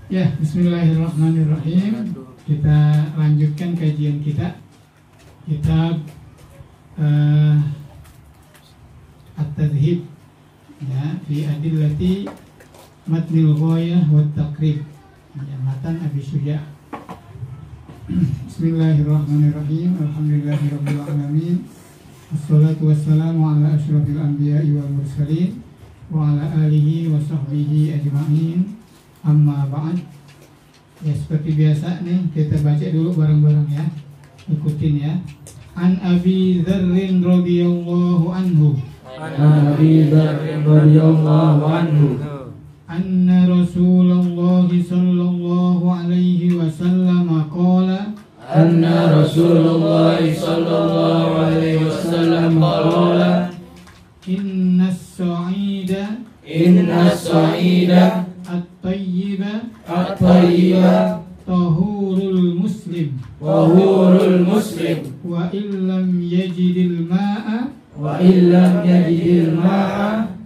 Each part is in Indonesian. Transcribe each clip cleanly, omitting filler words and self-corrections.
Ya, bismillahirrahmanirrahim. Kita lanjutkan kajian kita. Kitab At-Tadhib ya, fi adillati matnil ghayah wa taqrib. Ya, matan Abi Syuja'. Bismillahirrahmanirrahim. Alhamdulillahirabbil alamin. Wassalatu wassalamu ala asyrafil anbiya'i wal mursalin wa ala alihi wa sahbihi ajma'in. Amma ba'd. Ya, seperti biasa nih kita baca dulu bareng-bareng ya. Ikutin ya. An Abi Dzarrin radhiyallahu anhu. An Abi Dzarrin radhiyallahu anhu. Anna Rasulullah sallallahu alaihi wasallam qala. Anna Rasulullah sallallahu alaihi wasallam qala. Innas sa'ida at-tayyiba tahurul muslim wa illam yajidil ma'a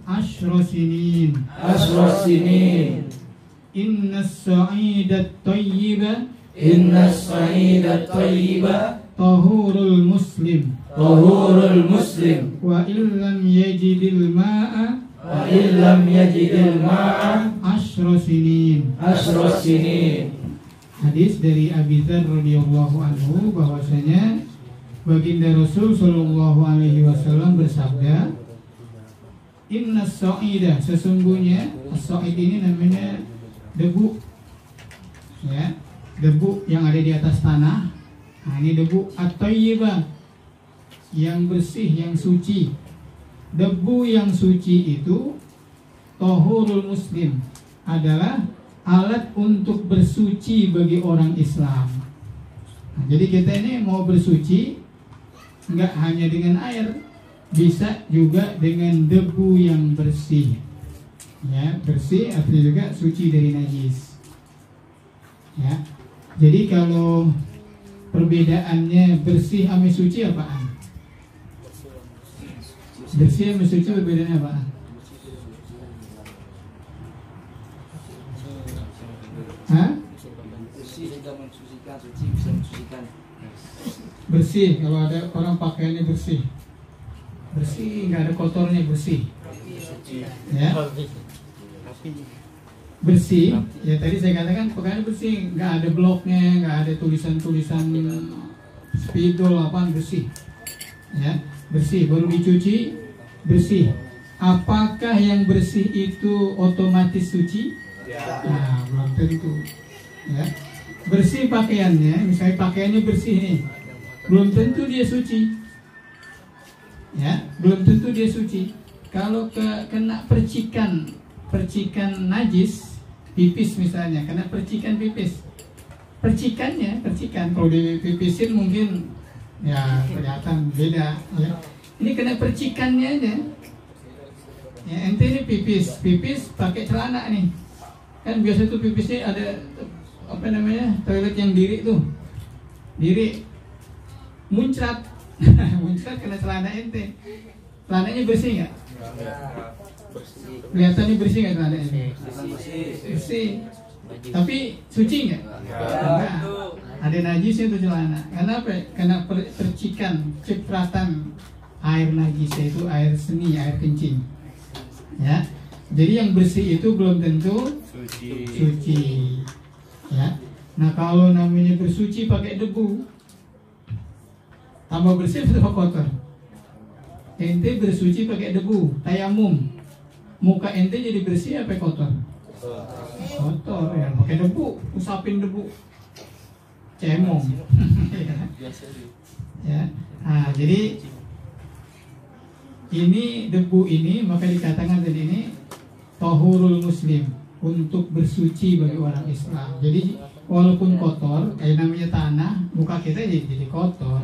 ashra sinin. Innas sa'ida at-tayyiba tahurul muslim wa illam yajidil ma'a ashra sinin. Hadis dari Abi Dzar radhiyallahu anhu bahwasanya baginda Rasul sallallahu alaihi wasallam bersabda, Innas sa'ida, sesungguhnya as-sa'id ini namanya debu ya, debu yang ada di atas tanah. Nah, ini debu at-tayyibah, yang bersih, yang suci. Debu yang suci itu tahurul muslim, adalah alat untuk bersuci bagi orang Islam. Nah, jadi kita ini mau bersuci nggak hanya dengan air, bisa juga dengan debu yang bersih. Ya, bersih artinya juga suci dari najis. Ya, jadi kalau perbedaannya bersih sama suci apaan? Bersih sama suci perbedaannya apaan? Hah? Bersih, kalau ada orang pakaiannya bersih, nggak ada kotornya, bersih. Ya, bersih. Ya tadi saya katakan pakaiannya bersih, nggak ada bloknya, nggak ada tulisan-tulisan spidol apaan, bersih. Ya, bersih. Baru dicuci, bersih. Apakah yang bersih itu otomatis suci? Nah, belum tentu. Ya, bersih pakaiannya, misalnya pakaiannya bersih nih, belum tentu dia suci. Ya, belum tentu dia suci. Kalau kena percikan najis, pipis misalnya, kena percikan pipis, percikan, kalau dipipisin mungkin ya kelihatan beda. Ya, ini kena percikannya aja. Ya, ente ini pipis pakai celana nih. Kan biasa tuh pipisnya ada apa namanya, toilet yang diri tuh, muncrat muncrat kena celana ente. Celananya bersih nggak? Kelihatannya bersih nggak celananya? Bersih. Tapi suci nggak? Enggak. Ada najisnya tuh celana. Kenapa? Karena percikan, cipratan air najisnya itu air seni, air kencing. Ya. Jadi yang bersih itu belum tentu suci. Ya. Nah, kalau namanya bersuci pakai debu, tambah bersih atau kotor? Ente bersuci pakai debu, tayamum, muka ente jadi bersih apa kotor? Kotor ya, pakai debu, usapin debu, cemong. Ya. Nah, jadi ini debu ini maka dikatakan tadi ini tahurul muslim, untuk bersuci bagi orang Islam. Jadi walaupun kotor, kayak namanya tanah, muka kita jadi kotor.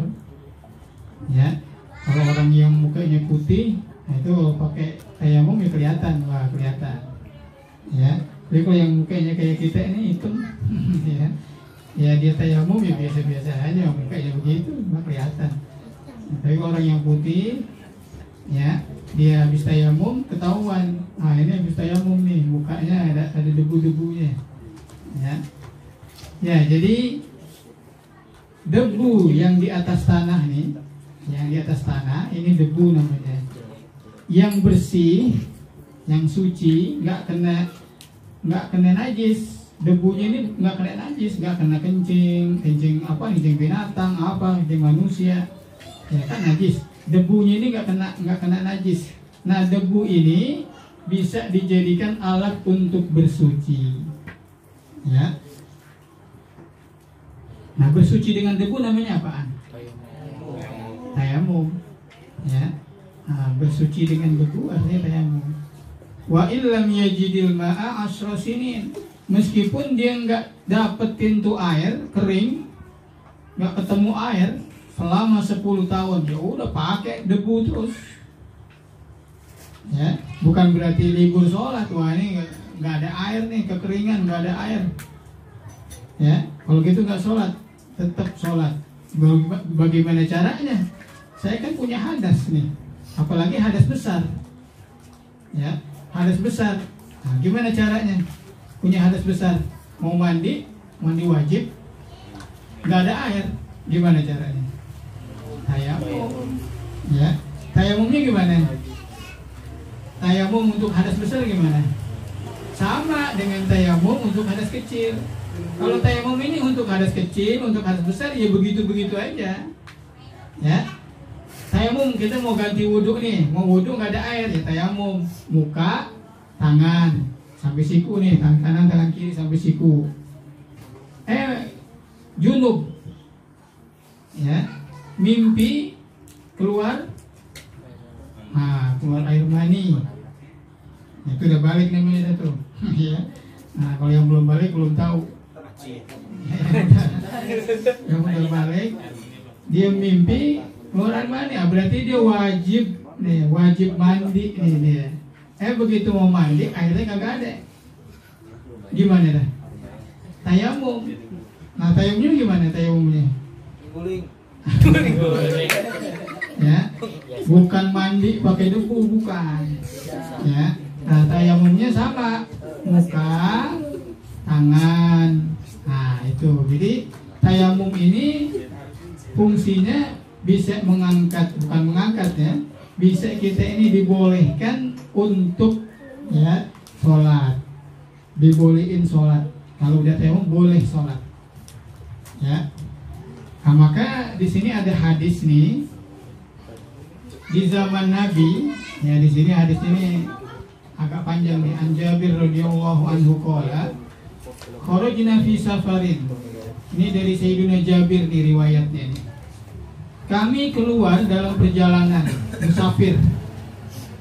Ya, kalau orang yang mukanya putih, nah itu pakai tayamum ya kelihatan, Ya, tapi kalau yang mukanya kayak kita ini hitam, ya dia tayamum ya biasa-biasa aja, mukanya begitu, nggak kelihatan. Tapi kalau orang yang putih, ya dia habis tayamum ketahuan. Nah, ini habis tayamum nih, mukanya ada debu-debunya. Ya. Ya, jadi debu yang di atas tanah nih, yang di atas tanah ini debu namanya. Yang bersih, yang suci, nggak kena najis. Debunya ini nggak kena najis, nggak kena kencing binatang, kencing manusia, ya kan najis. Debunya ini nggak kena najis. Nah, debu ini bisa dijadikan alat untuk bersuci, ya. Nah, bersuci dengan debu namanya apaan? Tayamum, ya. Nah, bersuci dengan debu artinya tayamum. Wa illam yajidil ma'a 10 sinin. Meskipun dia nggak dapetin tuh air kering, nggak ketemu air selama 10 tahun, ya udah pakai debu terus. Ya, bukan berarti libur sholat. Wah, ini nggak ada air nih, kekeringan, nggak ada air. Ya, kalau gitu nggak sholat, tetap sholat. Bagaimana caranya? Saya kan punya hadas nih, apalagi hadas besar. Ya, hadas besar. Nah, gimana caranya? Punya hadas besar, mau mandi wajib, nggak ada air, gimana caranya? Tayamum, ya. Tayamumnya gimana? Tayamum untuk hadas besar gimana? Sama dengan tayamum untuk hadas kecil. Kalau tayamum ini untuk hadas kecil, untuk hadas besar ya begitu-begitu aja. Ya. Tayamum, kita mau ganti wudhu nih, mau wudhu nggak ada air, ya tayamum, muka, tangan sampai siku nih, tangan kanan, tangan kiri sampai siku. Junub, ya, mimpi keluar, keluar air mani, itu udah balik namanya tuh. Ya. Nah, kalau yang belum balik belum tahu. Yang udah balik, dia mimpi keluar air mani, berarti dia wajib mandi nih dia. Begitu mau mandi, airnya kagak ada. Gimana dah? Tayamum. Nah, tayamumnya gimana tayamumnya? Guling. Ya, bukan mandi pakai debu, bukan. Ya, nah tayamumnya sama, muka, tangan. Nah itu, jadi tayamum ini fungsinya bisa bukan mengangkat ya. Bisa kita ini dibolehkan untuk ya sholat, dibolehin sholat. Kalau udah tayamum boleh sholat, ya. Nah, maka di sini ada hadis nih di zaman Nabi, ya. Di sini hadis ini agak panjang nih. An Jabir radhiyallahu anhu qala kharajna fi safarin. Ini dari Sayyidina Jabir nih riwayatnya nih. Kami keluar dalam perjalanan, musafir,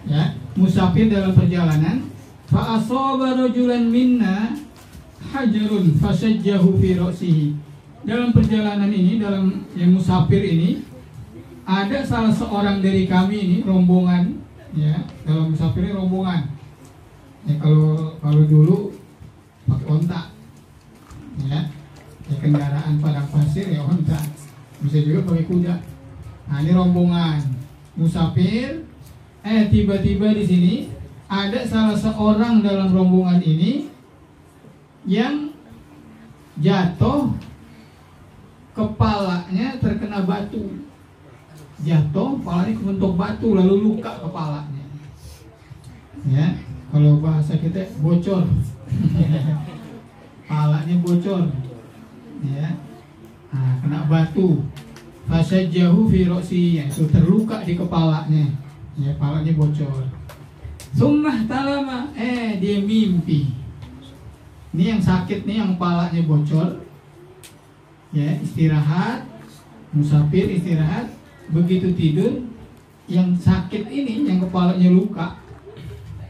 ya, musafir dalam perjalanan. Fa asaba rajulan minna hajarun fasajjahu fi ra'sihi. Dalam perjalanan ini, dalam yang musafir ini, ada salah seorang dari kami ini rombongan, ya, dalam musafir ini rombongan. Ya, kalau dulu pakai onta, ya, kendaraan padang pasir ya onta, bisa juga pakai kuda. Nah, ini rombongan musafir. Tiba-tiba di sini ada salah seorang dalam rombongan ini yang jatuh, kepalanya terkena batu. Jatuh, kepalanya kebentuk batu, lalu luka kepalanya. Ya, kalau bahasa kita bocor. Kepalanya bocor. Ya. Nah, kena batu. Fasajjahu fi ra'si, itu terluka di kepalanya. Ya, kepalanya bocor. Summah talama, dia mimpi. Ini yang sakit nih, yang kepalanya bocor. Ya, istirahat, musafir istirahat. Begitu tidur, yang sakit ini, yang kepalanya luka,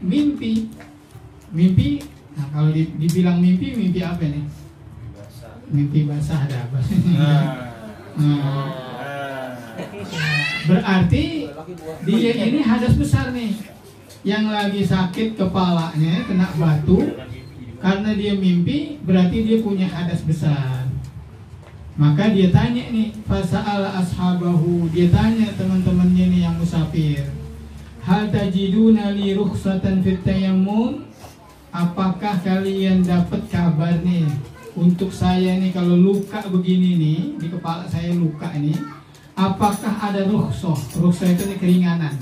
mimpi. Nah, kalau dibilang mimpi apa nih? Mimpi basah ada apa? Berarti dia ini hadas besar nih, yang lagi sakit kepalanya kena batu karena dia mimpi, berarti dia punya hadas besar. Maka dia tanya nih, fasa'ala ashabahu, dia tanya teman-temannya nih yang musafir, hal tajiduna li rukhsatan fit tayammum, apakah kalian dapat kabar nih untuk saya nih kalau luka begini nih di kepala saya luka ini, apakah ada rukhsah? Rukhsah itu nih keringanan.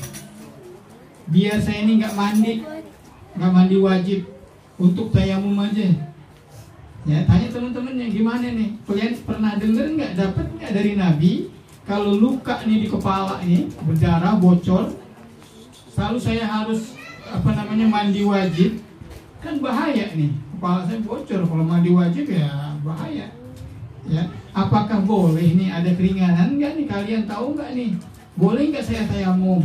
Biar saya ini nggak mandi wajib, untuk tayamum aja. Ya, tanya teman-temannya gimana nih? Kalian pernah dengar nggak, dapat nggak dari Nabi kalau luka nih di kepala ini berdarah bocor, selalu saya harus mandi wajib? Kan bahaya nih, kepala saya bocor kalau mandi wajib ya bahaya. Ya, apakah boleh nih, ada keringanan nggak nih? Kalian tahu nggak nih? Boleh nggak saya tayamum?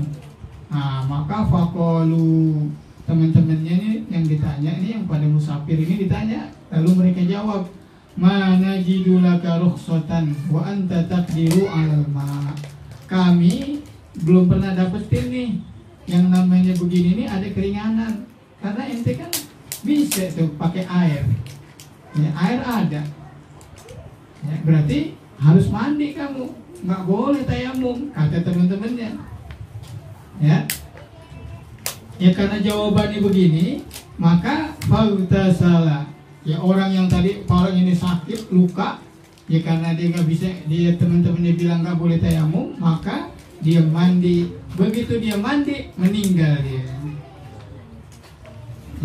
Nah, maka faqalu, teman-temannya nih yang ditanya ini, yang pada musafir ini ditanya, lalu mereka jawab, mana jidulaka rukhsatan wa anta taqdiru 'alal ma. Kami belum pernah dapetin nih yang namanya begini nih ada keringanan, karena ente kan bisa tuh pakai air. Ya, air ada. Ya, berarti harus mandi kamu, nggak boleh tayamum, kata teman-temannya. Ya, karena jawabannya begini, maka faghtasala. Ya, orang yang tadi orang ini sakit luka, ya karena dia nggak bisa, dia teman-temannya bilang nggak boleh tayamum, maka dia mandi. Begitu dia mandi, meninggal dia.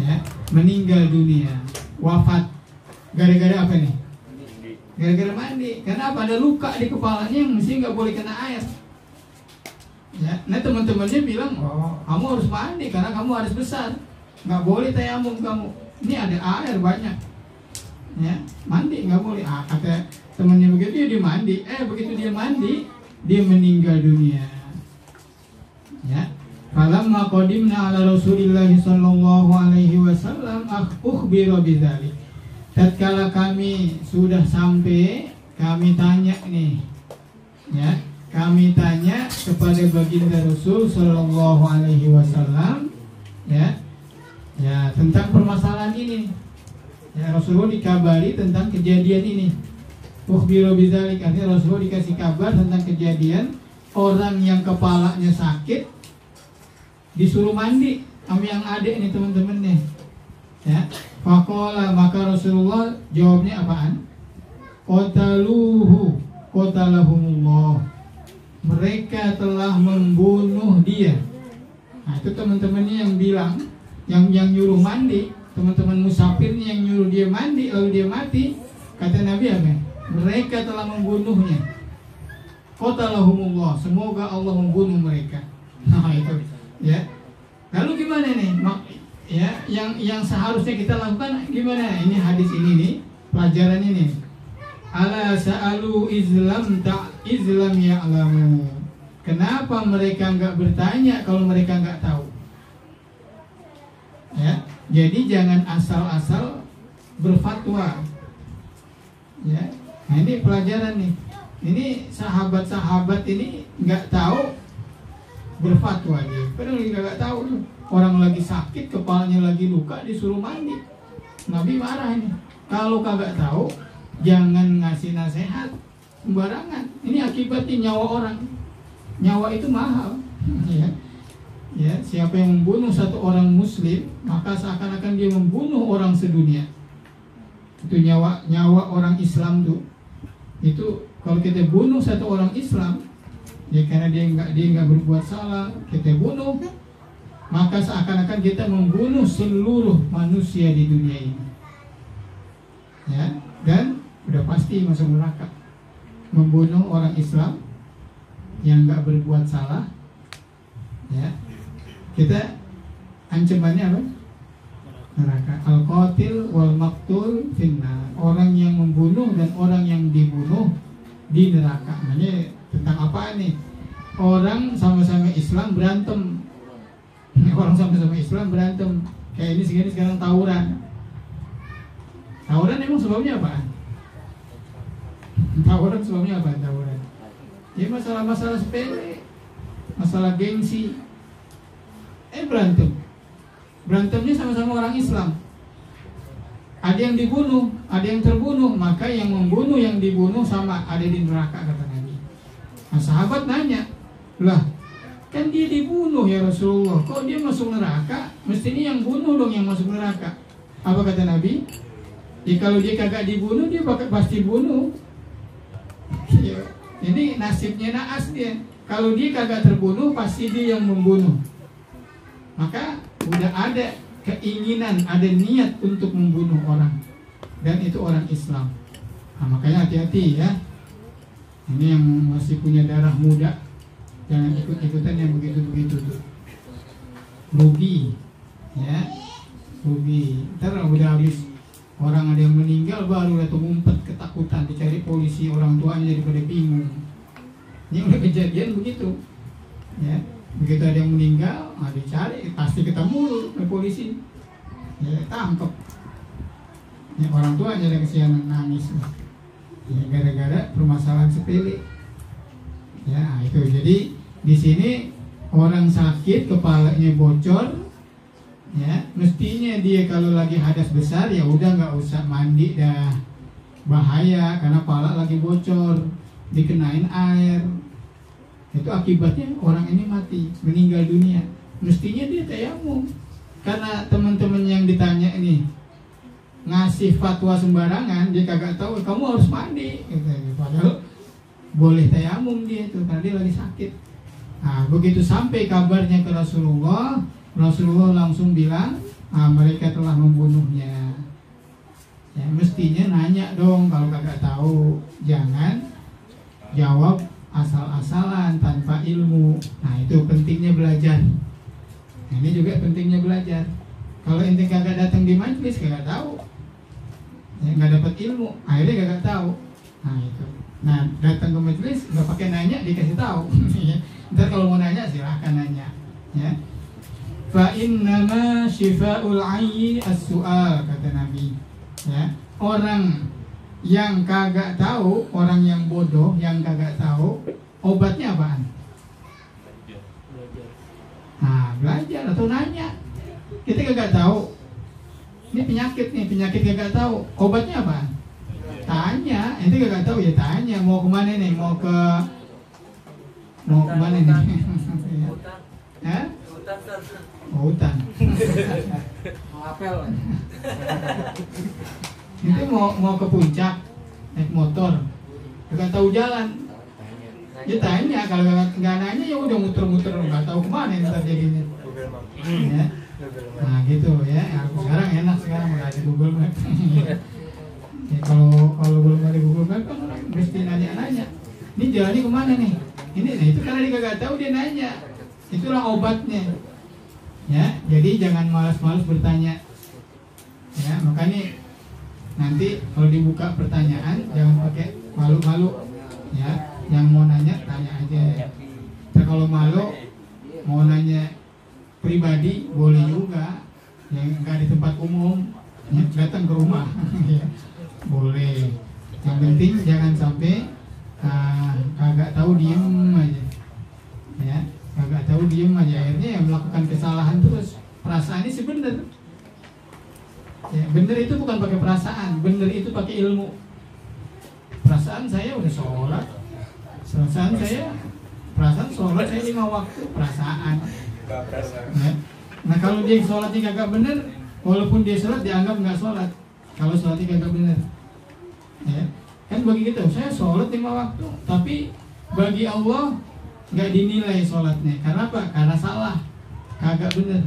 Ya, meninggal dunia, wafat. Gara-gara apa nih? Gara-gara mandi. Karena apa? Ada luka di kepalanya yang mesti nggak boleh kena air. Ya, nah teman-temannya bilang, oh kamu harus mandi karena kamu harus besar, nggak boleh tayamum kamu. Ini ada air banyak. Ya, mandi nggak boleh. Kata temannya begitu, dia mandi. Begitu dia mandi, dia meninggal dunia. Ya, falamma qadimna ala Rasulillah sallallahu alaihi wasallam ukhbira bidzalik. Tatkala kami sudah sampai, kami tanya nih, ya, kami tanya kepada baginda Rasul sallallahu alaihi wasallam, ya, tentang permasalahan ini. Ya, Rasulullah dikabari tentang kejadian ini. Ukhbira bidzalik, artinya Rasulullah dikasih kabar tentang kejadian orang yang kepalanya sakit disuruh mandi sama yang adik nih teman-temannya. Ya, faqala, maka Rasulullah jawabnya apaan? Qatalahumullah. Mereka telah membunuh dia. Nah, itu teman-temannya yang bilang, yang nyuruh mandi, teman-teman musafirnya yang nyuruh dia mandi, lalu dia mati. Kata Nabi apa? Mereka telah membunuhnya. Qatalahumullah, semoga Allah membunuh mereka. Nah, itu. Ya. Lalu gimana nih? Ya, yang seharusnya kita lakukan gimana? Ini hadis ini nih, pelajaran ini. Ala sa'alu izlam ya'lamu. Kenapa mereka nggak bertanya kalau mereka nggak tahu? Ya, jadi jangan asal-asal berfatwa. Ya, nah ini pelajaran nih. Ini sahabat-sahabat ini nggak tahu berfatwa dia. Padahal juga nggak tahu tuh. Orang lagi sakit, kepalanya lagi luka, disuruh mandi. Nabi marah ini. Kalau kagak tahu, jangan ngasih nasihat sembarangan. Ini akibatnya nyawa orang. Nyawa itu mahal. Ya, siapa yang membunuh satu orang muslim, maka seakan-akan dia membunuh orang sedunia. Itu nyawa orang Islam tuh. Itu kalau kita bunuh satu orang Islam, ya karena dia nggak berbuat salah, kita bunuh, maka seakan-akan kita membunuh seluruh manusia di dunia ini. Ya, dan udah pasti masuk neraka. Membunuh orang Islam yang nggak berbuat salah, ya, kita ancamannya apa? Neraka. Al-qatil wal maqtul finnar. Orang yang membunuh dan orang yang dibunuh di neraka. Makanya tentang apa nih? Orang sama-sama Islam berantem. Orang sama-sama Islam berantem. Kayak ini sekarang tawuran. Tawuran emang sebabnya apa? Tawuran sebabnya apa? Tawuran. Ya masalah-masalah sepele, masalah gengsi. Berantem. Berantemnya sama-sama orang Islam. Ada yang dibunuh, ada yang terbunuh, maka yang membunuh yang dibunuh sama, ada di neraka, kata Nabi. Nah, sahabat nanya, lah kan dia dibunuh ya Rasulullah, kok dia masuk neraka? Mestinya yang bunuh dong yang masuk neraka. Apa kata Nabi? Kalau dia kagak dibunuh, dia pasti bunuh. Ini nasibnya naas dia. Kalau dia kagak terbunuh, pasti dia yang membunuh. Maka udah ada keinginan, ada niat untuk membunuh orang, dan itu orang Islam. Nah, makanya hati-hati ya. Ini yang masih punya darah muda, jangan ikut-ikutan yang begitu-begitu tuh. Rugi, ya, rugi. Ntar udah habis orang ada yang meninggal, baru datang ngumpet ketakutan, dicari polisi, orang tuanya jadi pada bingung. Ini udah kejadian begitu, ya. Begitu ada yang meninggal, dicari, pasti ketemu oleh polisi, ya, tangkap. Ya, orang tuanya ada kesianan nangis, ya, gara-gara permasalahan sepele. Ya, itu. Jadi di sini orang sakit kepalanya bocor, ya, mestinya dia kalau lagi hadas besar ya udah nggak usah mandi dah, bahaya karena kepala lagi bocor, dikenain air, itu akibatnya orang ini mati, meninggal dunia. Mestinya dia tayamum, karena teman-teman yang ditanya ini ngasih fatwa sembarangan, dia kagak tahu kamu harus mandi, gitu. Padahal boleh tayamum dia itu karena dia lagi sakit. Nah, begitu sampai kabarnya ke Rasulullah, Rasulullah langsung bilang, mereka telah membunuhnya. Ya, mestinya nanya dong, kalau kagak tahu, jangan jawab asal-asalan tanpa ilmu. Nah, itu pentingnya belajar. Nah, ini juga pentingnya belajar. Kalau ente kagak datang di majelis, kagak tahu, ya, nggak dapat ilmu, akhirnya kagak tahu. Nah, itu. Nah, datang ke majelis nggak pakai nanya, dikasih tahu. Ntar kalau mau nanya silahkan nanya, ya. Fa innama syifa'ul 'ayyi as-su'al, kata Nabi. Ya, orang yang kagak tahu, orang yang bodoh, yang kagak tahu, obatnya apaan? Nah, belajar atau nanya. Kita kagak tahu, ini penyakit nih, penyakit kagak tahu, obatnya apaan? Tanya. Ente kagak tahu ya tanya. Mau kemana nih? Mau kemana nih? Hah? Hutan. Mau apel. Itu mau ke puncak naik motor, nggak tahu jalan, ya tanya. Kalau nggak nanya ya udah muter-muter, nggak tahu kemana ntar jadinya. Ya. Nah gitu ya. Sekarang enak, sekarang udah ada Google Map. Ya, kalau belum ada Google Map kan orang mesti nanya-nanya. Ini jalannya kemana nih? Ini, nah itu karena dia nggak tahu, dia nanya. Itulah obatnya. Ya, jadi jangan malas-malas bertanya. Ya, makanya nanti kalau dibuka pertanyaan jangan pakai malu-malu. Ya, yang mau nanya tanya aja. Nah, kalau malu mau nanya pribadi boleh juga, yang nggak di tempat umum, ya, datang ke rumah. Ya, boleh. Yang penting jangan sampai kagak tahu diem aja. Ya, kagak tahu diem aja, akhirnya yang melakukan kesalahan terus. Perasaan ini sebenar. Ya, benar itu bukan pakai perasaan, benar itu pakai ilmu. Perasaan saya udah sholat, perasaan sholat saya 5 waktu, perasaan. Ya. Nah kalau dia sholatnya kagak benar, walaupun dia sholat dianggap nggak sholat. Kalau sholatnya kagak benar, ya kan bagi kita, saya sholat 5 waktu, tapi bagi Allah nggak dinilai sholatnya. Karena apa? Karena salah, kagak benar.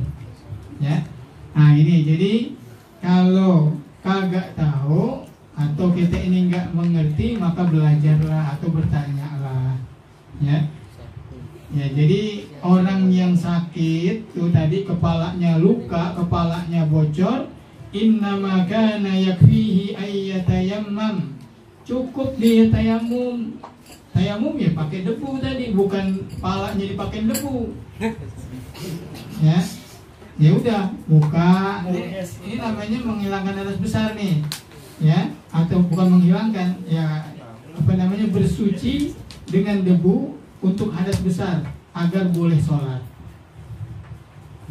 Ya, nah ini jadi kalau kagak tahu atau kita ini nggak mengerti, maka belajarlah atau bertanyalah. Ya, ya jadi orang yang sakit tuh tadi kepalanya luka, kepalanya bocor, innama kana yakfihi ayyatayammam. Cukup dia tayamum. Tayamum ya pakai debu tadi, bukan kepalanya dipakai debu. Ya. Ya udah, buka. Ini namanya menghilangkan hadas besar nih. Ya, atau bukan menghilangkan, ya apa namanya, bersuci dengan debu untuk hadas besar agar boleh sholat.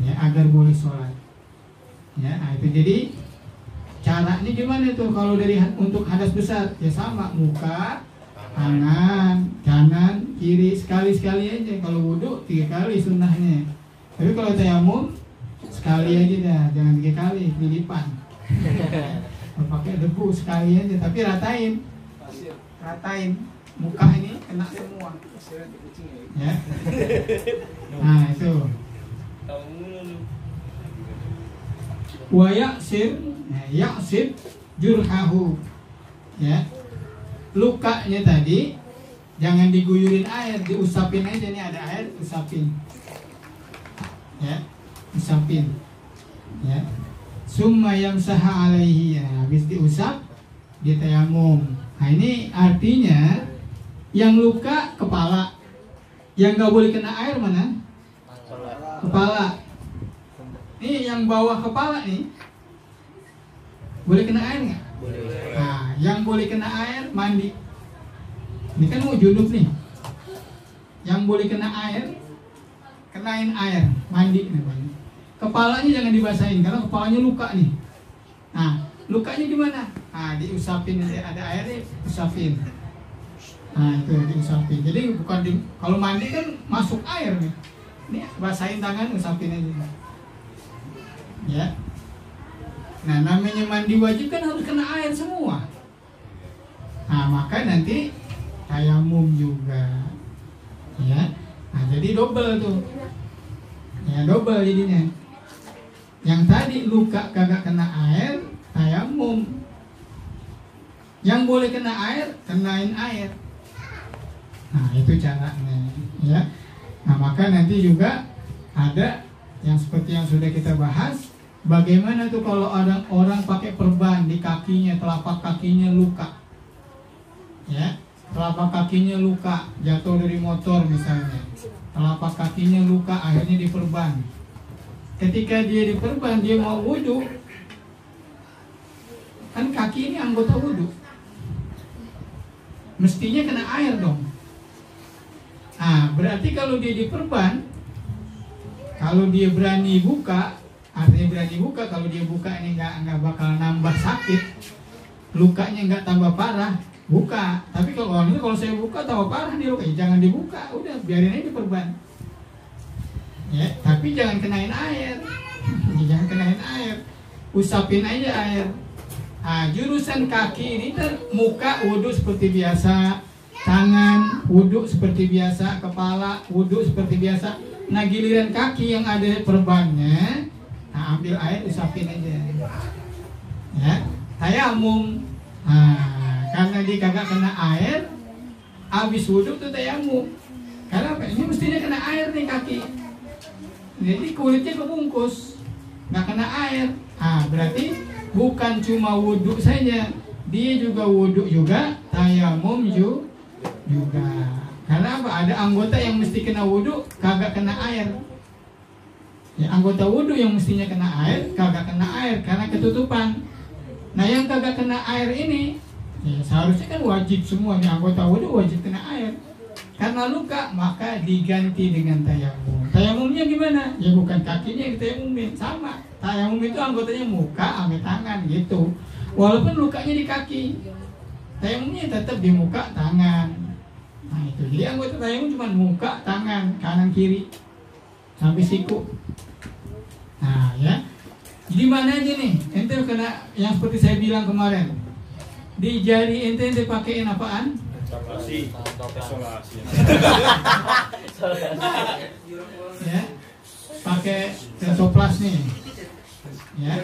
Ya, agar boleh sholat. Ya, nah itu jadi caranya gimana tuh kalau dari untuk hadas besar? Ya sama, muka, tangan, kanan, kiri, sekali-sekali aja. Kalau wudhu 3 kali sunnahnya. Tapi kalau tayamum sekali aja dah, jangan 3 kali, dilipat. pakai debu sekali aja, tapi ratain muka ini kena semua ya. Nah itu wa yaksir jurhahu ya, lukanya tadi jangan diguyurin air, diusapin aja, nih ada air usapin ya, usapin ya. Summa yamsaha alaihi, ya, habis diusap ditayamum. Nah ini artinya yang luka kepala, yang nggak boleh kena air mana? Kepala. Ini yang bawah kepala nih boleh kena air nggak? Boleh. Nah, yang boleh kena air mandi. Ini kan mau junub nih. Yang boleh kena air, kenain air, mandi namanya. Kepalanya jangan dibasahin karena kepalanya luka nih. Nah, lukanya di mana? Nah, diusapin, ada airnya, usapin. Nah, itu diusapin. Jadi bukan kalau mandi kan masuk air nih. Ini basahin tangan, usapin aja. Ya. Nah, namanya mandi wajib kan harus kena air semua. Nah, maka nanti tayamum juga. Ya. Nah, jadi double tuh. Ya, double jadinya. Yang tadi luka kagak kena air, tayamum. Yang boleh kena air, kenain air. Nah, itu caranya, ya. Nah, maka nanti juga ada yang seperti yang sudah kita bahas, bagaimana tuh kalau orang pakai perban di kakinya, telapak kakinya luka. Ya, telapak kakinya luka, jatuh dari motor misalnya. Telapak kakinya luka, akhirnya diperban. Ketika dia diperban, dia mau wudhu, kan kaki ini anggota wudhu, mestinya kena air dong. Nah, berarti kalau dia diperban, kalau dia berani buka, artinya berani buka. Kalau dia buka ini nggak bakal nambah sakit, lukanya nggak tambah parah, buka. Tapi kalau orang itu, kalau saya buka tambah parah dia luka, jangan dibuka, udah biarin aja diperban. Ya, tapi jangan kenain air, jangan kenain air, usapin aja air. Nah, jurusan kaki ini kan muka wudhu seperti biasa, tangan wudhu seperti biasa, kepala wudhu seperti biasa. Nah, giliran kaki yang ada perbannya, nah ambil air usapin aja. Ya, tayamum. Nah, karena dia kagak kena air, habis wudhu tuh tayamum. Karena apa? Ini mestinya kena air nih kaki. Jadi kulitnya kebungkus, nggak kena air. Ah, berarti bukan cuma wudhu saja, dia juga wudhu juga, tayamum juga. Karena apa? Ada anggota yang mesti kena wudhu, kagak kena air. Ya, anggota wudhu yang mestinya kena air, kagak kena air karena ketutupan. Nah, yang kagak kena air ini, ya, seharusnya kan wajib semua nih, anggota wudhu wajib kena air. Karena luka, maka diganti dengan tayamum. Tayamumnya gimana? Ya bukan kakinya yang ditayamumin, sama. Tayamum itu anggotanya muka, sama tangan gitu. Walaupun lukanya di kaki, tayamumnya tetap di muka, tangan. Nah itu, jadi anggota tayamum cuma muka, tangan, kanan kiri, sampai siku. Nah ya, jadi mana aja nih? Ente kena yang seperti saya bilang kemarin. Di jari ente dipakein apaan? Isolasi. Ya, pakai tensoplas nih. Ya,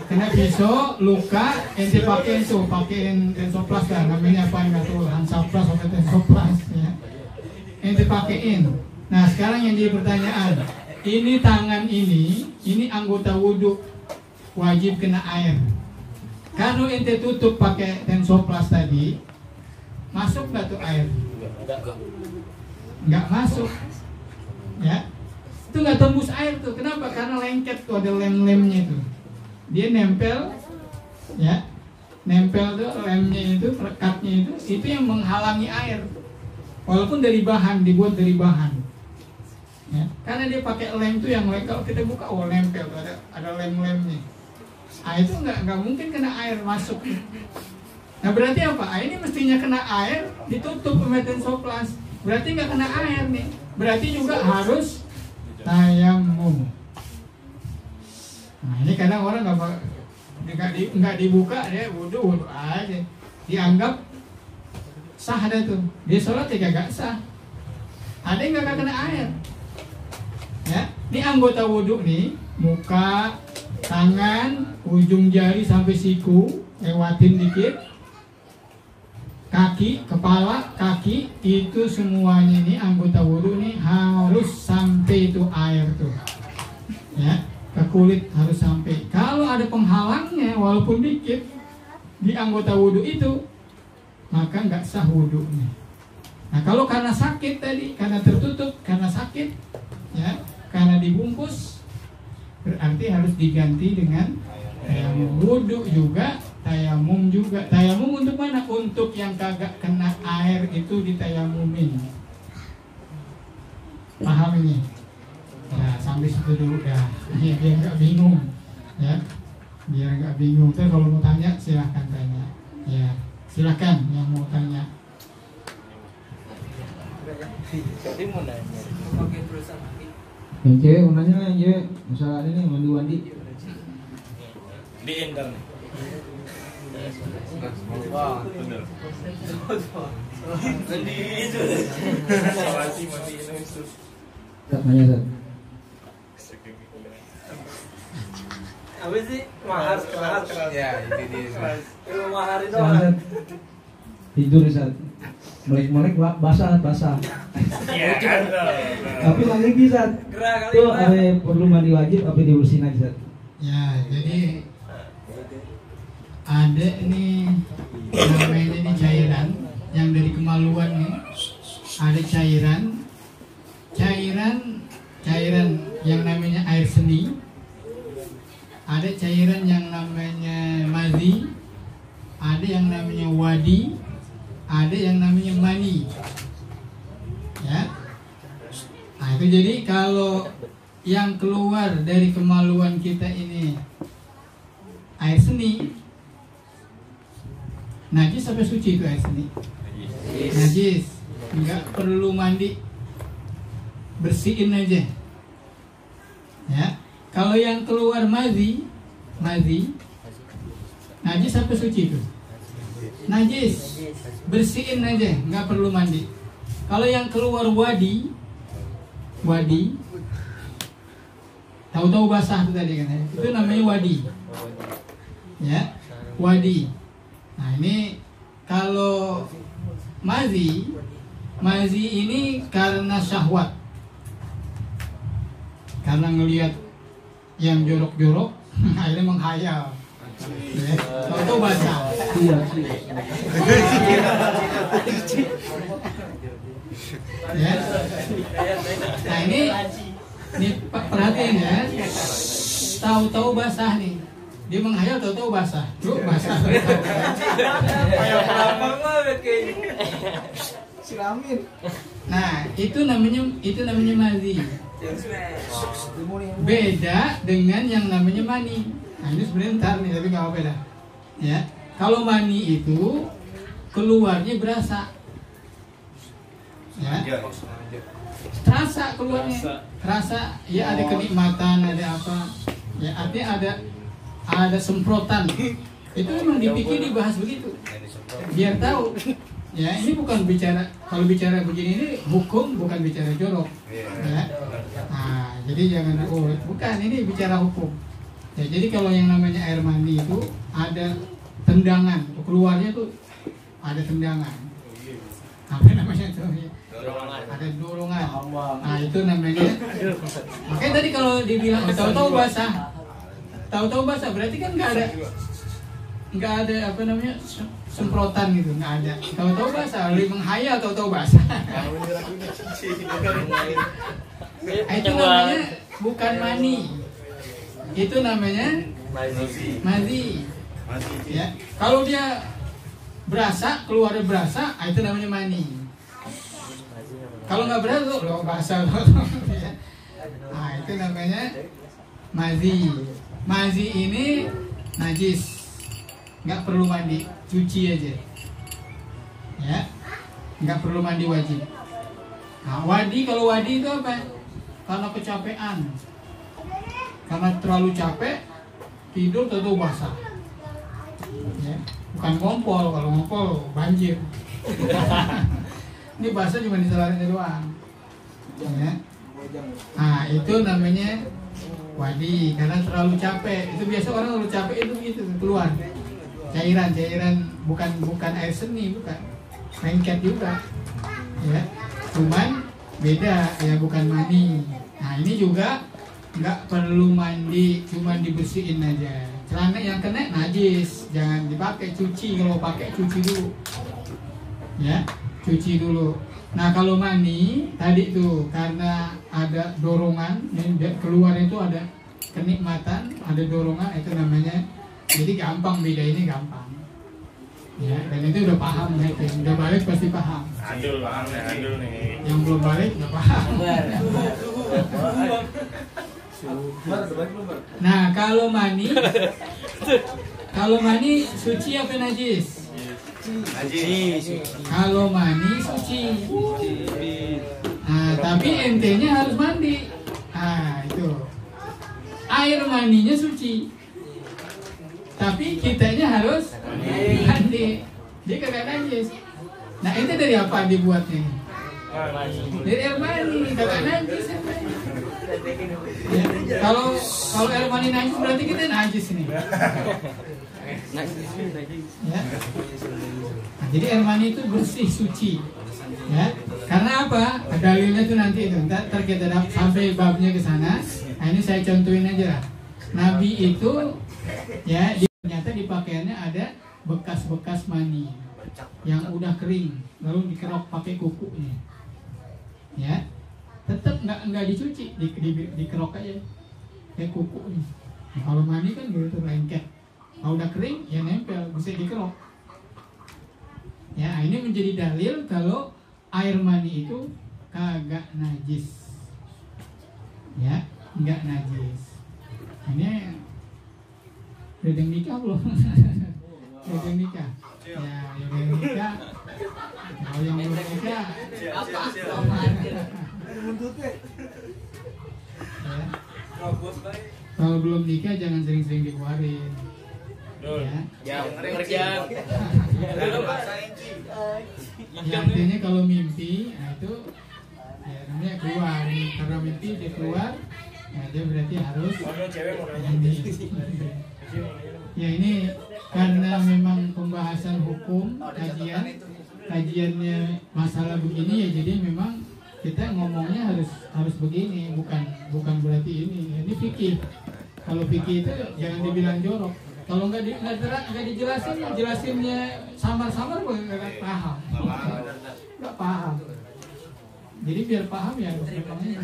kena pisau, luka, ente pakein tuh, pakein tensoplas kan, namanya apa nggak tahu, hansaplas atau tensoplas ya. Ente pakein. Nah sekarang yang jadi pertanyaan, ini tangan ini anggota wudhu, wajib kena air. Kalau ente tutup pakai tensoplas tadi, masuk nggak tuh air? Nggak masuk. Ya, itu nggak tembus air tuh. Kenapa? Karena lengket tuh, ada lem-lemnya tuh. Dia nempel, ya, nempel tuh lemnya itu, perekatnya itu yang menghalangi air. Walaupun dari bahan, dibuat dari bahan. Ya, karena dia pakai lem tuh yang kalau kita buka, oh nempel tuh, ada lem-lemnya. Nah itu nggak mungkin kena air masuk. Nah berarti apa? Ini mestinya kena air, ditutup sama tensoplas. Berarti nggak kena air nih. Berarti juga harus tayamum. Nah ini kadang orang nggak nggak dibuka dia wudhu aja, dianggap sah ada tuh. Dia sholat ya gak sah. Ada yang gak kena air. Ya, ini anggota wudhu nih, muka, tangan, ujung jari sampai siku, lewatin dikit. Kaki, kepala, kaki, itu semuanya nih anggota wudhu nih harus sampai itu air tuh. Ya, ke kulit harus sampai. Kalau ada penghalangnya walaupun dikit di anggota wudhu itu, maka nggak sah wudhunya. Nah kalau karena sakit tadi, karena tertutup, karena sakit, ya, karena dibungkus, berarti harus diganti dengan tayamum. Wudhu juga, tayamum juga. Tayamum untuk mana? Untuk yang kagak kena air itu ditayamumin. Paham ini? Ya sampai situ dulu dah. Ya, biar nggak bingung, ya, biar nggak bingung. Terus kalau mau tanya silahkan tanya. Ya. Silakan yang mau tanya. Yang cewek mau nanya yang cewek, masalah ini mandi di endar nih. Wah, bener. Tak nanya tak. Apa sih? Mahar. Ya, itu dia. Ilmu mahar itu Saat tidur saat melek basah. Iya kan. Tapi lagi bisa. gerah kali Tuh Pak. ada perlu mandi wajib apa dibersihin aja. Ya, jadi ada nih namanya ini cairan yang dari kemaluan nih. Ada cairan yang namanya air seni. Ada cairan yang namanya mazi, ada yang namanya wadi, ada yang namanya mani. Ya. Nah, itu jadi kalau yang keluar dari kemaluan kita ini air seni, najis sampai suci itu air seni. Najis, nggak perlu mandi, bersihin aja. Ya. Kalau yang keluar mazi, najis sampai suci itu. Najis, bersihin aja, nggak perlu mandi. Kalau yang keluar wadi, tahu-tahu basah itu tadi kan? Itu namanya wadi. Ya, wadi. Nah ini kalau mazi ini karena syahwat, karena ngelihat yang jorok-jorok, akhirnya menghayal. Ya, tahu-tahu basah. Iya. Ya. Nah ini perhatiin ya, tahu-tahu basah nih, dia menghayal tahu-tahu basah, tuh basah. Kayak berapa banget kayaknya. Silamin. Nah itu namanya mazi. Beda dengan yang namanya mani. Nah ini sebentar nih, tapi nggak apa-apa dah. Ya, kalau mani itu keluarnya berasa. Ya, terasa keluarnya, terasa. Ya ada kenikmatan, ada apa? Ya artinya ada semprotan. Itu memang dipikir dibahas begitu, biar tahu. Ya ini bukan bicara, kalau bicara begini ini hukum, bukan bicara jorok. Ya. Nah, jadi jangan bukan, ini bicara hukum. Ya, jadi kalau yang namanya air mandi itu ada tendangan, keluarnya tuh ada tendangan. Apa namanya itu? Ada dorongan. Nah, itu namanya. Makanya tadi kalau dibilang tahu-tahu basah, berarti kan nggak ada apa namanya semprotan gitu, nggak ada. Tahu-tahu basah, lebih menghayal tahu-tahu basah. Itu namanya bukan mani, itu namanya mazi. Ya, kalau dia berasa, keluarnya berasa, itu namanya mani. Kalau nggak berasa tuh loh basah. Nah itu namanya mazi. Mazi ini najis, nggak perlu mandi, cuci aja. Ya, nggak perlu mandi wajib. Nah, wadi, kalau wadi itu apa? Karena kecapean, karena terlalu capek, tidur atau basah. Ya, bukan ngompol, kalau ngompol banjir. Ini bahasa cuma disalahin doang. Ya. Nah, itu namanya wadi karena terlalu capek. Itu biasa orang terlalu capek itu keluar cairan bukan air seni, bukan lengket juga. Ya, cuman beda ya, bukan mani. Nah, ini juga nggak perlu mandi, cuma dibersihin aja. Celana yang kena najis, jangan dipakai, cuci. Kalau pakai cuci dulu, ya, cuci dulu. Nah, kalau mani tadi tuh karena ada dorongan, keluar itu ada kenikmatan, ada dorongan, itu namanya. Jadi gampang beda ini gampang. Ya, dan itu udah paham nih, udah balik pasti paham. Andul paham nih, andul nih. Yang belum balik nggak paham. Nah, kalau mani suci apa najis? Najis. Kalau mani suci. Nah, tapi ente-nya harus mandi. Nah, itu. Air maninya suci. Tapi kitanya harus mandi. Dia kagak najis. Nah, ente dari apa dibuatnya? Dari air mani, kagak najis. Ya. Kalau air mani najis berarti kita najis nih. Ya. Nah, jadi air mani itu bersih, suci. Ya. Karena apa? Dalilnya itu nanti itu. Ntar kita sampai babnya ke sana. Nah, ini saya contohin aja lah. Nabi itu ya ternyata di pakaiannya ada bekas-bekas mani yang udah kering, lalu dikerok pakai kukunya. Ya. Tetap nggak dicuci, dikerok aja kayak kukunya. Nah, kalau mani kan gitu lengket. Kalau udah kering ya nempel, bisa dikerok. Ya, ini menjadi dalil kalau air mani itu kagak najis. Ya, nggak najis. Ini udah nikah belum? Udah nikah. Ya, udah nikah. Kalau yang belum nikah apa? Ya. Kalau belum nikah jangan sering-sering dikeluarin. Ya. Ya, artinya kalau mimpi, nah itu ya namanya keluar. Karena mimpi dia keluar, ya dia berarti harus mandi. Ya, ini karena memang pembahasan hukum kajiannya masalah begini ya, jadi memang kita ngomongnya harus begini, bukan berarti ini. Ini fikih. Kalau fikih itu jangan dibilang jorok. Kalau nggak jelasinnya samar-samar nggak paham. Nggak paham. Jadi biar paham ya harus memangnya.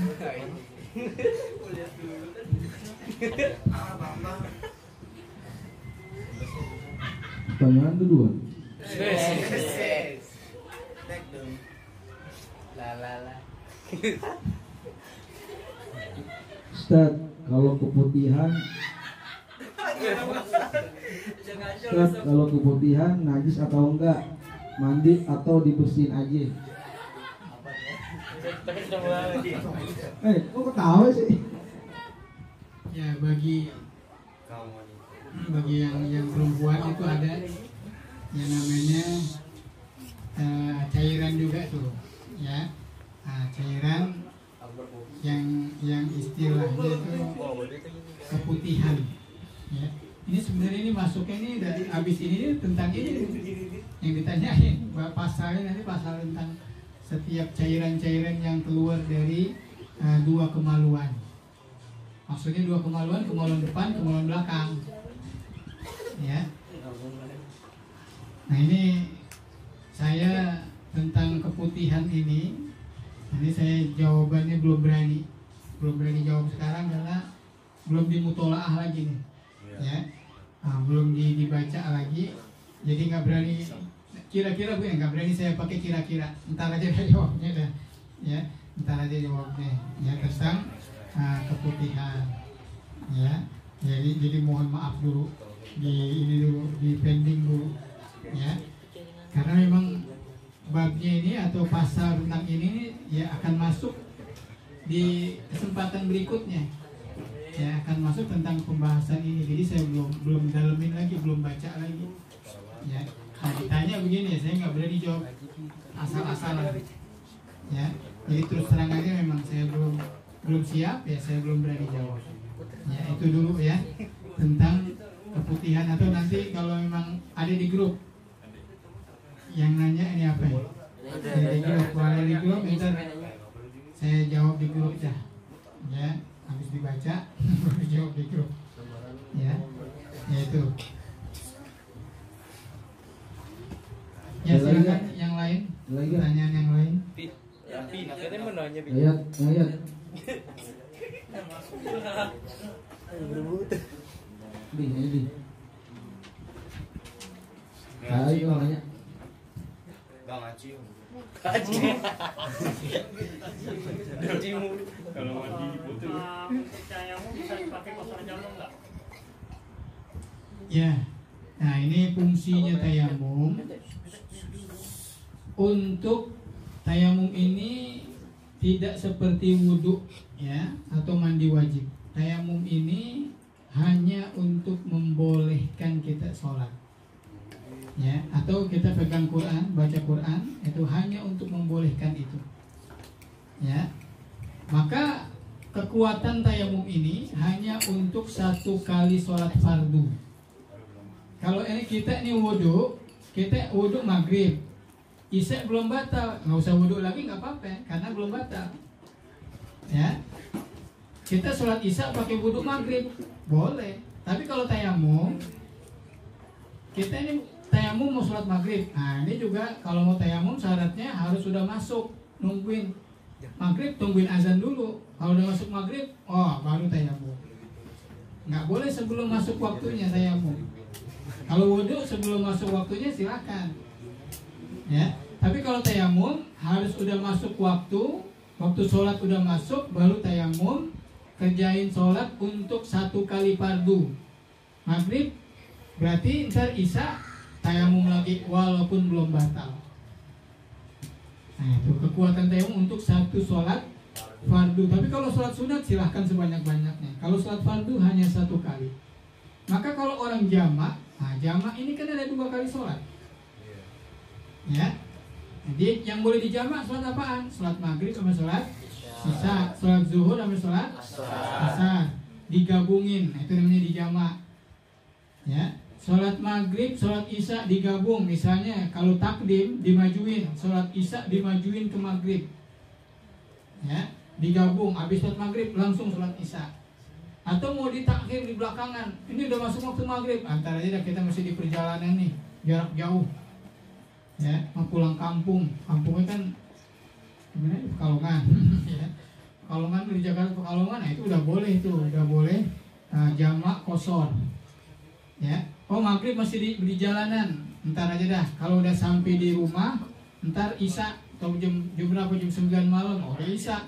Pertanyaan kedua. Ustaz, kalau keputihan najis atau enggak? Mandi atau dibersihin aja? Kok ketawa sih? Ya, bagi yang perempuan itu ada yang namanya cairan juga tuh, ya. Nah, cairan yang istilahnya itu keputihan, ya. Ini sebenarnya ini masuknya ini dari abis ini tentang ini yang ditanyain pasalnya, nanti pasal tentang setiap cairan-cairan yang keluar dari dua kemaluan. Maksudnya dua kemaluan depan, kemaluan belakang, ya. Nah, ini saya tentang keputihan ini saya jawabannya belum berani jawab sekarang karena belum dimutolaah lagi nih, ya. Nah, belum dibaca lagi, jadi nggak berani. Kira-kira gue nggak berani saya pakai kira-kira. Entar aja jawabnya dah, ya. Entar aja jawabnya, ya, tentang keputihan, ya. Jadi mohon maaf dulu, di pending dulu, ya. Karena memang babnya ini atau pasal tentang ini ya akan masuk di kesempatan berikutnya, ya, akan masuk tentang pembahasan ini. Jadi saya belum dalemin lagi, belum baca lagi. Ya, nah ditanya begini, saya nggak berani jawab asal-asalan. Ya, jadi terus terang aja memang saya belum siap, ya saya belum berani jawab. Ya itu dulu ya tentang keputihan, atau nanti kalau memang ada di grup yang nanya ini apa ya? Di grup, kalau ada di grup, ntar saya jawab di grup dah. Ya, habis dibaca baru jawab di grup. Ya, itu. Ya silakan yang lain, pertanyaan yang lain. Akhirnya menanya Ayat. Di. Ayo nanya. Bang Aci. Kalau mandi diputer. Tayamu bisa dipakai kotor jamu nggak? Ya, nah ini fungsinya tayamum. Untuk tayamum ini tidak seperti wudhu ya atau mandi wajib. Tayamum ini hanya untuk membolehkan kita sholat ya, atau kita pegang Quran, baca Quran, itu hanya untuk membolehkan itu ya. Maka kekuatan tayamum ini hanya untuk satu kali sholat fardu. Kalau ini kita ini wudhu, kita wudhu maghrib, isya belum batal, nggak usah wudhu lagi nggak apa-apa, karena belum batal. Ya, kita sholat isya pakai wudhu maghrib boleh. Tapi kalau tayamum, kita ini tayamum mau sholat maghrib. Nah ini juga kalau mau tayamum syaratnya harus sudah masuk, nungguin maghrib, tungguin azan dulu. Kalau udah masuk maghrib, oh baru tayamum. Nggak boleh sebelum masuk waktunya tayamum. Kalau wudhu sebelum masuk waktunya silakan. Ya, tapi kalau tayamum harus udah masuk waktu sholat udah masuk baru tayamum, kerjain sholat untuk satu kali fardu. Maghrib berarti ntar isya tayamum lagi walaupun belum batal. Nah itu kekuatan tayamum untuk satu sholat fardu. Tapi kalau sholat sunat silahkan sebanyak-banyaknya. Kalau sholat fardu hanya satu kali. Maka kalau orang jamak, nah jamak ini kan ada 2 kali sholat. Ya, jadi yang boleh dijamak sholat apaan? Sholat maghrib sama sholat isya, sholat zuhur sama sholat asar digabungin, nah, itu namanya dijamak. Ya, sholat maghrib, sholat isya digabung. Misalnya kalau takdim dimajuin, sholat isya dimajuin ke maghrib. Ya, digabung. Habis sholat maghrib langsung sholat isya. Atau mau ditakhir di belakangan, ini udah masuk waktu maghrib, antara aja kita masih di perjalanan nih, jarak jauh. Ya, mau pulang kampung, kampungnya kan gimana? Pekalongan. Ya, Pekalongan di Jakarta, Pekalongan, nah itu udah boleh jamak kosor. Ya, oh maghrib masih di jalanan, ntar aja dah. Kalau udah sampai di rumah, ntar isya atau jam berapa, jam 9 malam, oh isya.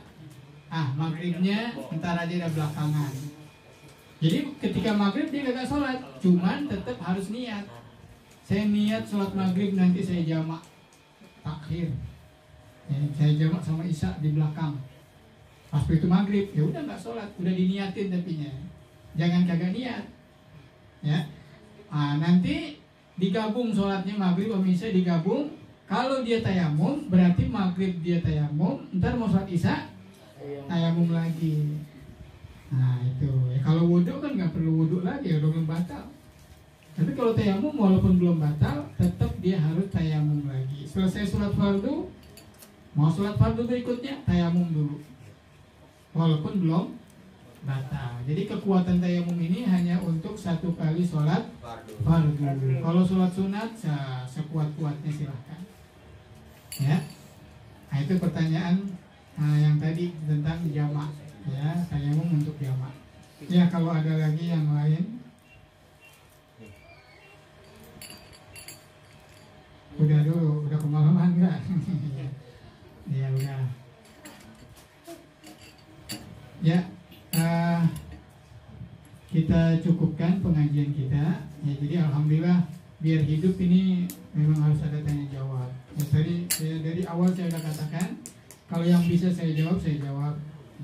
Maghribnya ntar aja dah belakangan. Jadi ketika maghrib dia gak sholat, cuman tetap harus niat. Saya niat sholat maghrib nanti saya jamak takhir. Ya, saya jamak sama isya di belakang. Pas itu maghrib, ya udah nggak sholat, udah diniatin tapinya. Jangan kagak niat. Ya, nanti digabung sholatnya maghrib sama isya digabung. Kalau dia tayamum, berarti maghrib dia tayamum, ntar mau sholat isya tayamum lagi. Nah itu. Ya, kalau wudhu kan nggak perlu wudhu lagi, udah belum batal. Tapi kalau tayamum walaupun belum batal, tetap dia harus tayamum lagi. Selesai sholat fardu, mau sholat fardu berikutnya tayamum dulu, walaupun belum batal. Jadi kekuatan tayamum ini hanya untuk satu kali sholat fardu. Kalau sholat sunat sekuat-kuatnya silahkan. Ya, nah itu pertanyaan yang tadi tentang jamak. Ya, tayamum untuk jamak. Ya, kalau ada lagi yang lain. Udah dulu, udah kemalaman enggak? Ya udah. Ya, kita cukupkan pengajian kita. Ya, jadi alhamdulillah biar hidup ini memang harus ada tanya jawab. Ya, tadi dari awal saya udah katakan, kalau yang bisa saya jawab.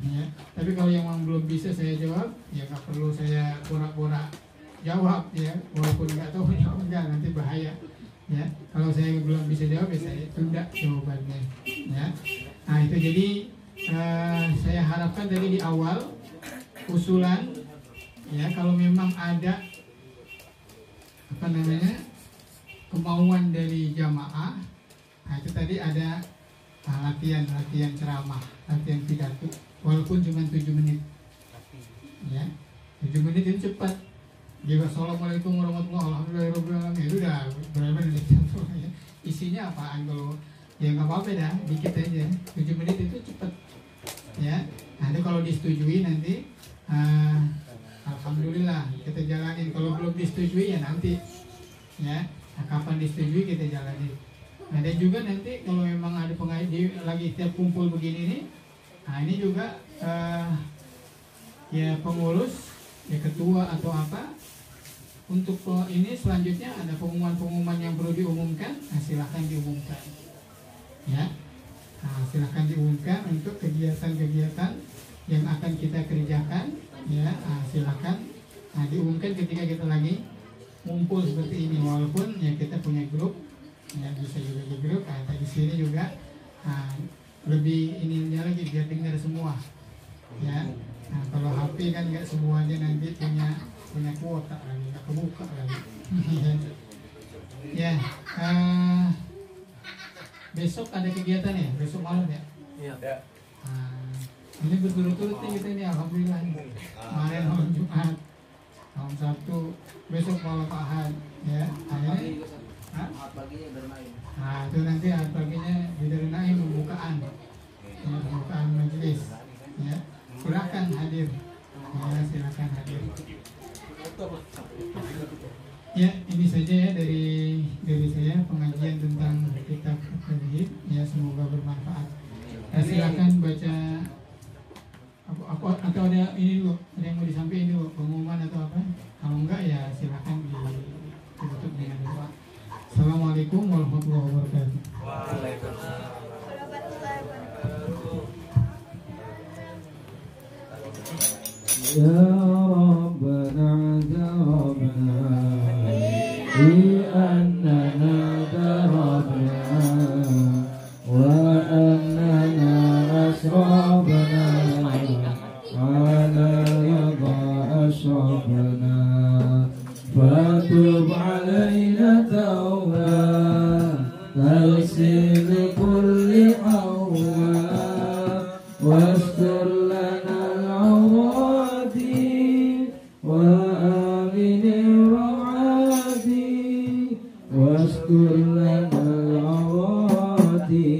Ya, tapi kalau yang belum bisa saya jawab, ya nggak perlu saya pura-pura jawab ya, walaupun nggak tahu jawab enggak, nanti bahaya. Ya, kalau saya belum bisa jawab, ya saya tunda jawabannya. Ya, nah itu jadi saya harapkan tadi di awal usulan, ya kalau memang ada apa namanya kemauan dari jamaah, nah itu tadi ada latihan ceramah, latihan pidato, walaupun cuma 7 menit. Ya, 7 menit itu cepat. Jika assalamualaikum warahmatullahi wabarakatuh, itu udah berapa menit? Isinya apaan kalau ya nggak apa-apa dah, dikit aja. 7 menit itu cepat. Ya, nanti kalau disetujui nanti, alhamdulillah kita jalanin. Kalau belum disetujui ya nanti, ya, nah, kapan disetujui kita jalanin. Nah, dan juga nanti kalau memang ada pengaji lagi tiap kumpul begini nih, nah ini juga ya pengurus, ya ketua atau apa, untuk ini selanjutnya ada pengumuman yang perlu diumumkan, nah silahkan diumumkan, ya, nah silahkan diumumkan untuk kegiatan-kegiatan yang akan kita kerjakan, ya, nah, silahkan, nah diumumkan ketika kita lagi ngumpul seperti ini, walaupun ya kita punya grup, ya bisa juga di grup, nah di sini juga lebih ininya lagi biar dengar semua, ya. Nah, kalau HP kan nggak semuanya nanti punya kuota lagi, nggak kebuka lagi. Ya, besok ada kegiatan ya, besok malam ya. Iya. Ini berturut-turut nih kita ini, alhamdulillah. Kemarin malam Jumat, malam Sabtu, besok malam Ahad, ya. Akhirnya, nah itu nanti paginya di Darul Naim pembukaan, ya, pembukaan majelis, ya. Silakan hadir, ya, silakan hadir. Ya, ini saja ya dari saya pengajian tentang kitab At-Tauhid, ya, semoga bermanfaat. Ya, silakan baca apa atau ada ini dulu, ada yang mau disampaikan dulu, pengumuman atau apa? Kalau enggak ya silakan ditutup dengan doa. Assalamualaikum warahmatullahi wabarakatuh. Waalaikumsalam. Ya Rabbana darabna bi annana darabna wa annana asrabna ala yadha asrabna fatub alayna tawba taghsil kulli awwa wastur lana وآمن الروعات واستر لنا العواتي